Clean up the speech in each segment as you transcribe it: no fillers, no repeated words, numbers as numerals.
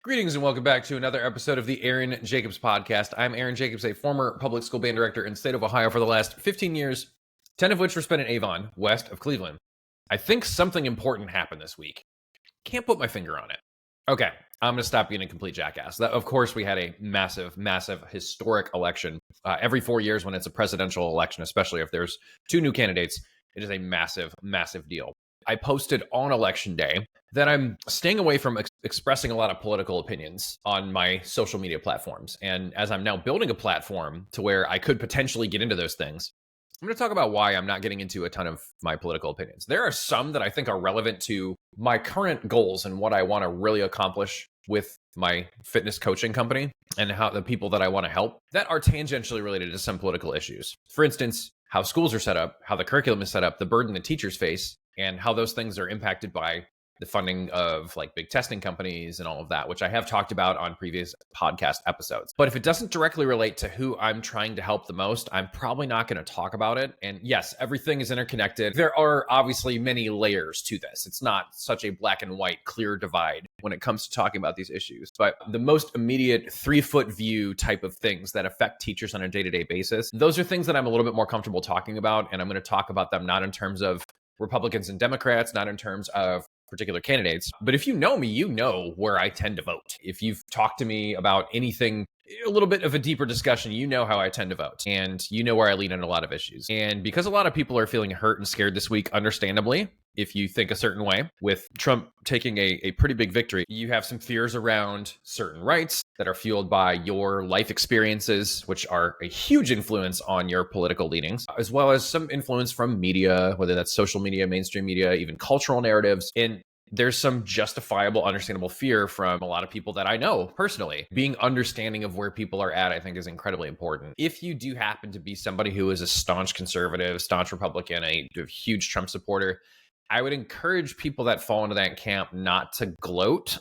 Greetings and welcome back to another episode of the Aaron Jacobs Podcast. I'm Aaron Jacobs, a former public school band director in the state of Ohio for the last 15 years, 10 of which were spent in Avon, west of Cleveland. I think something important happened this week. Can't put my finger on it. Okay, I'm going to stop being a complete jackass. Of course, we had a massive, historic election. Every 4 years when it's a presidential election, especially if there's two new candidates, it is a massive deal. I posted on election day that I'm staying away from expressing a lot of political opinions on my social media platforms. And as I'm now building a platform to where I could potentially get into those things, I'm going to talk about why I'm not getting into a ton of my political opinions. There are some that I think are relevant to my current goals and what I want to really accomplish with my fitness coaching company and how the people that I want to help that are tangentially related to some political issues. For instance, how schools are set up, how the curriculum is set up, the burden that teachers face, and how those things are impacted by the funding of like big testing companies and all of that, which I have talked about on previous podcast episodes. But if it doesn't directly relate to who I'm trying to help the most, I'm probably not going to talk about it. And yes, everything is interconnected. There are obviously many layers to this. It's not such a black and white clear divide when it comes to talking about these issues. But the most immediate 3-foot view type of things that affect teachers on a day-to-day basis, those are things that I'm a little bit more comfortable talking about. And I'm going to talk about them not in terms of Republicans and Democrats, not in terms of particular candidates. But if you know me, you know where I tend to vote. If you've talked to me about anything, a little bit of a deeper discussion, you know how I tend to vote. And you know where I lean on a lot of issues. And because a lot of people are feeling hurt and scared this week, understandably, if you think a certain way, with Trump taking a pretty big victory, you have some fears around certain rights that are fueled by your life experiences, which are a huge influence on your political leanings, as well as some influence from media, whether that's social media, mainstream media, even cultural narratives. And there's some justifiable, understandable fear from a lot of people that I know personally. Being understanding of where people are at, I think, is incredibly important. If you do happen to be somebody who is a staunch conservative, staunch Republican, a huge Trump supporter, I would encourage people that fall into that camp not to gloat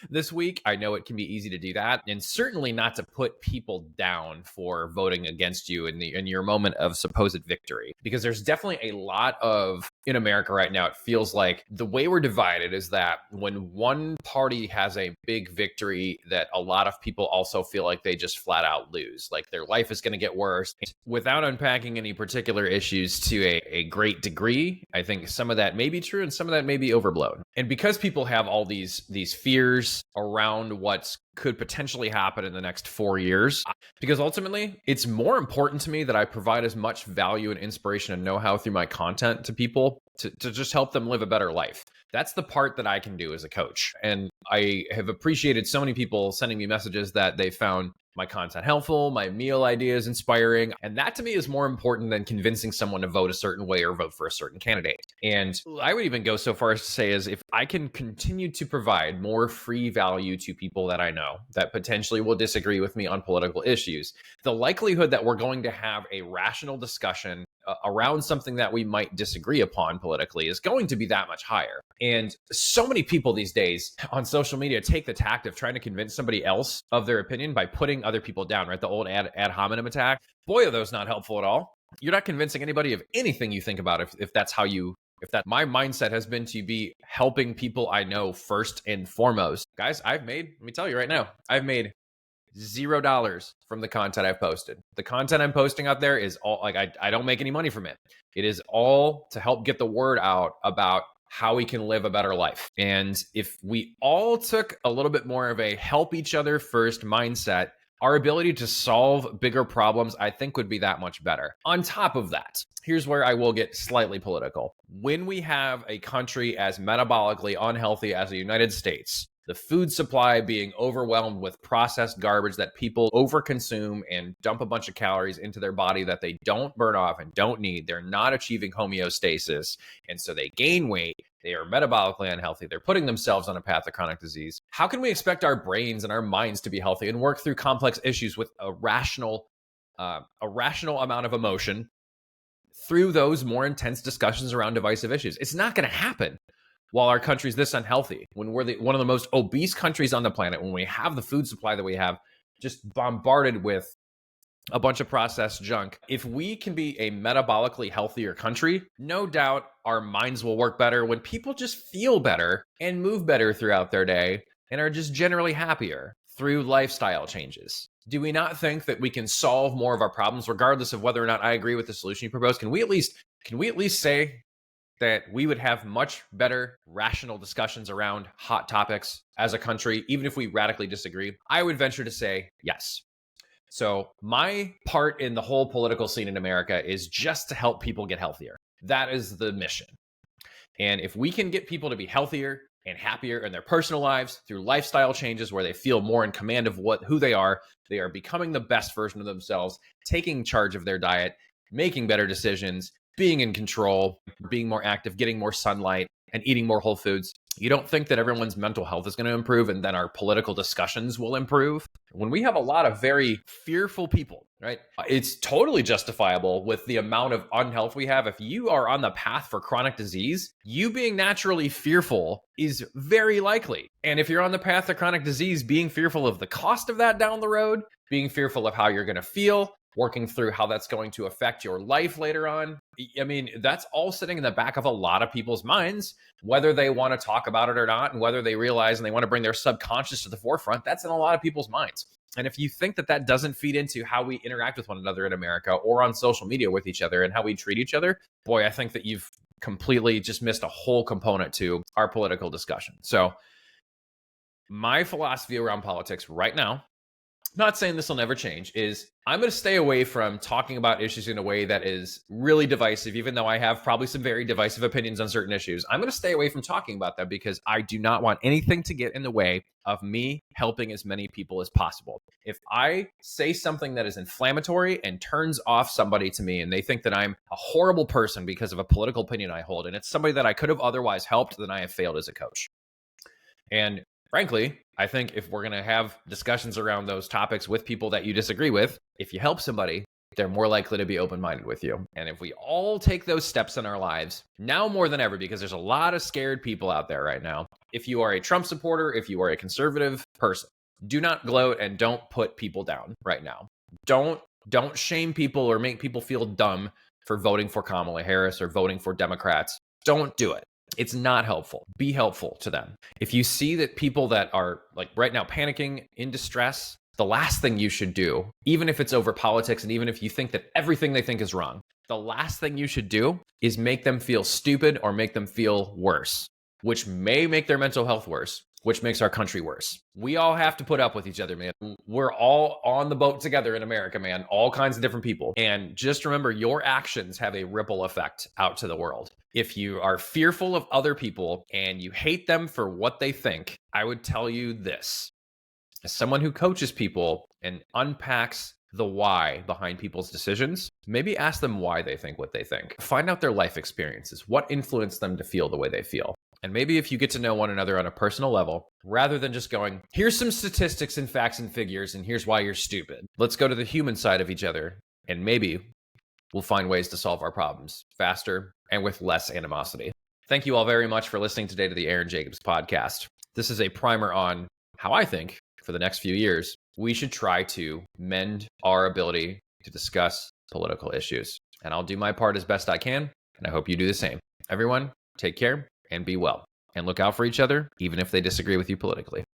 this week. I know it can be easy to do that, and certainly not to put people down for voting against you in your moment of supposed victory, because there's definitely a lot of, in America right now, it feels like the way we're divided is that when one party has a big victory, that a lot of people also feel like they just flat out lose, like their life is going to get worse. Without unpacking any particular issues to a great degree, I think some of that may be true and some of that may be overblown. And because people have all these fears around what could potentially happen in the next 4 years, because ultimately it's more important to me that I provide as much value and inspiration and know-how through my content to people to just help them live a better life. That's the part that I can do as a coach. And I have appreciated so many people sending me messages that they found my content helpful, my meal ideas inspiring. And that to me is more important than convincing someone to vote a certain way or vote for a certain candidate. And I would even go so far as to say is if I can continue to provide more free value to people that I know that potentially will disagree with me on political issues, the likelihood that we're going to have a rational discussion around something that we might disagree upon politically is going to be that much higher. And so many people these days on social media take the tact of trying to convince somebody else of their opinion by putting other people down, right? The old ad hominem attack. Boy, are those not helpful at all. You're not convincing anybody of anything you think about if that's how you, if that my mindset has been to be helping people I know first and foremost. Guys, let me tell you right now, I've made $0 from the content I've posted. The content I'm posting out there is all like I don't make any money from it. It is all to help get the word out about how we can live a better life. And if we all took a little bit more of a help each other first mindset, our ability to solve bigger problems, I think, would be that much better. On top of that, here's where I will get slightly political. When we have a country as metabolically unhealthy as the United States, the food supply being overwhelmed with processed garbage that people overconsume and dump a bunch of calories into their body that they don't burn off and don't need. They're not achieving homeostasis. And so they gain weight. They are metabolically unhealthy. They're putting themselves on a path of chronic disease. How can we expect our brains and our minds to be healthy and work through complex issues with a rational amount of emotion through those more intense discussions around divisive issues? It's not going to happen while our country's this unhealthy, when we're one of the most obese countries on the planet, when we have the food supply that we have, just bombarded with a bunch of processed junk. If we can be a metabolically healthier country, no doubt our minds will work better when people just feel better and move better throughout their day. and are just generally happier through lifestyle changes? Do we not think that we can solve more of our problems regardless of whether or not I agree with the solution you propose? Can we at least say that we would have much better rational discussions around hot topics as a country, even if we radically disagree? I would venture to say yes. So my part in the whole political scene in America is just to help people get healthier. That is the mission. And if we can get people to be healthier and happier in their personal lives through lifestyle changes where they feel more in command of who they are becoming the best version of themselves, taking charge of their diet, making better decisions, being in control, being more active, getting more sunlight, and eating more whole foods. You don't think that everyone's mental health is going to improve and then our political discussions will improve? When we have a lot of very fearful people, right? It's totally justifiable with the amount of unhealth we have. If you are on the path for chronic disease, you being naturally fearful is very likely. And if you're on the path to chronic disease, being fearful of the cost of that down the road, being fearful of how you're going to feel, working through how that's going to affect your life later on. I mean, that's all sitting in the back of a lot of people's minds, whether they want to talk about it or not, and whether they realize and they want to bring their subconscious to the forefront. That's in a lot of people's minds. And if you think that that doesn't feed into how we interact with one another in America or on social media with each other and how we treat each other, boy, I think that you've completely just missed a whole component to our political discussion. So my philosophy around politics right now, not saying this will never change, is I'm going to stay away from talking about issues in a way that is really divisive, even though I have probably some very divisive opinions on certain issues. I'm going to stay away from talking about them because I do not want anything to get in the way of me helping as many people as possible. If I say something that is inflammatory and turns off somebody to me and they think that I'm a horrible person because of a political opinion I hold, and it's somebody that I could have otherwise helped, then I have failed as a coach. And frankly, I think if we're going to have discussions around those topics with people that you disagree with, if you help somebody, they're more likely to be open-minded with you. And if we all take those steps in our lives, now more than ever, because there's a lot of scared people out there right now. If you are a Trump supporter, if you are a conservative person, do not gloat and don't put people down right now. Don't shame people or make people feel dumb for voting for Kamala Harris or voting for Democrats. Don't do it. It's not helpful. Be helpful to them. If you see that people that are like right now panicking, in distress, the last thing you should do, even if it's over politics and even if you think that everything they think is wrong, the last thing you should do is make them feel stupid or make them feel worse, which may make their mental health worse, which makes our country worse. We all have to put up with each other, man. We're all on the boat together in America, man. All kinds of different people. And just remember, your actions have a ripple effect out to the world. If you are fearful of other people and you hate them for what they think, I would tell you this. As someone who coaches people and unpacks the why behind people's decisions, maybe ask them why they think what they think. Find out their life experiences, what influenced them to feel the way they feel. And maybe if you get to know one another on a personal level, rather than just going, here's some statistics and facts and figures, and here's why you're stupid. Let's go to the human side of each other, and maybe we'll find ways to solve our problems faster and with less animosity. Thank you all very much for listening today to the Aaron Jacobs podcast. This is a primer on how I think for the next few years, we should try to mend our ability to discuss political issues. And I'll do my part as best I can, and I hope you do the same. Everyone, take care and be well. And look out for each other, even if they disagree with you politically.